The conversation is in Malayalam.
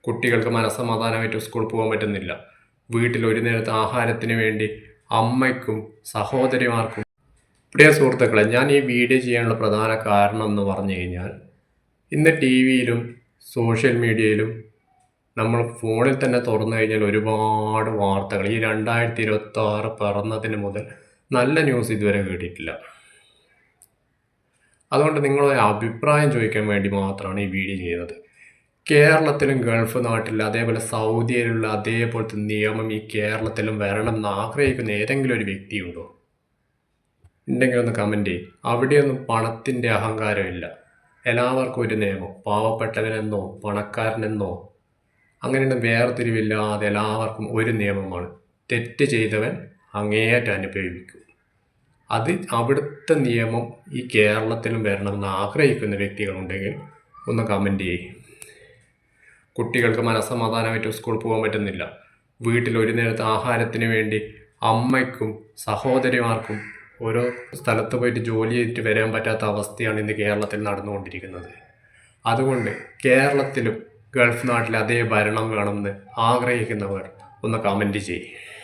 കുട്ടികൾക്ക് മനസ്സമാധാനമായിട്ട് സ്കൂളിൽ പോകാൻ പറ്റുന്നില്ല. വീട്ടിൽ ഒരു നേരത്തെ ആഹാരത്തിന് വേണ്ടി അമ്മയ്ക്കും സഹോദരിമാർക്കും. പ്രിയ സുഹൃത്തുക്കളെ, ഞാൻ ഈ വീഡിയോ ചെയ്യാനുള്ള പ്രധാന കാരണം എന്ന് പറഞ്ഞു കഴിഞ്ഞാൽ, ഇന്ന് ടി വിയിലും സോഷ്യൽ മീഡിയയിലും നമ്മൾ ഫോണിൽ തന്നെ തുറന്നു കഴിഞ്ഞാൽ ഒരുപാട് വാർത്തകൾ. ഈ 2026 പിറന്നതിന് മുതൽ നല്ല ന്യൂസ് ഇതുവരെ കേട്ടിട്ടില്ല. അതുകൊണ്ട് നിങ്ങളുടെ അഭിപ്രായം ചോദിക്കാൻ വേണ്ടി മാത്രമാണ് ഈ വീഡിയോ ചെയ്യുന്നത്. കേരളത്തിലും ഗൾഫ് നാട്ടിലും അതേപോലെ സൗദിയിലുള്ള അതേപോലത്തെ നിയമം ഈ കേരളത്തിലും വരണം എന്ന് ആഗ്രഹിക്കുന്ന ഏതെങ്കിലും ഒരു വ്യക്തിയുണ്ടോ? ഉണ്ടെങ്കിൽ ഒന്ന് കമൻറ്റ് ചെയ്യും. അവിടെയൊന്നും പണത്തിൻ്റെ അഹങ്കാരമില്ല. എല്ലാവർക്കും ഒരു നിയമം. പാവപ്പെട്ടവനെന്നോ പണക്കാരനെന്നോ അങ്ങനെയൊന്നും വേർതിരിവില്ലാതെ എല്ലാവർക്കും ഒരു നിയമമാണ്. തെറ്റ് ചെയ്തവൻ അങ്ങേയറ്റം അനുഭവിക്കും. അത് അവിടുത്തെ നിയമം ഈ കേരളത്തിലും വരണമെന്ന് ആഗ്രഹിക്കുന്ന വ്യക്തികളുണ്ടെങ്കിൽ ഒന്ന് കമൻറ്റ് ചെയ്യും. കുട്ടികൾക്ക് മനസ്സമാധാനമായിട്ട് സ്കൂളിൽ പോകാൻ പറ്റുന്നില്ല. വീട്ടിൽ ഒരു നേരത്തെ ആഹാരത്തിന് വേണ്ടി അമ്മയ്ക്കും സഹോദരിമാർക്കും ഓരോ സ്ഥലത്ത് പോയിട്ട് ജോലി ചെയ്തിട്ട് വരാൻ പറ്റാത്ത അവസ്ഥയാണ് ഇന്ന് കേരളത്തിൽ നടന്നുകൊണ്ടിരിക്കുന്നത്. അതുകൊണ്ട് കേരളത്തിലും ഗൾഫ് നാട്ടിൽ അതേ ഭരണം വേണമെന്ന് ആഗ്രഹിക്കുന്നവർ ഒന്ന് കമൻറ്റ് ചെയ്യും.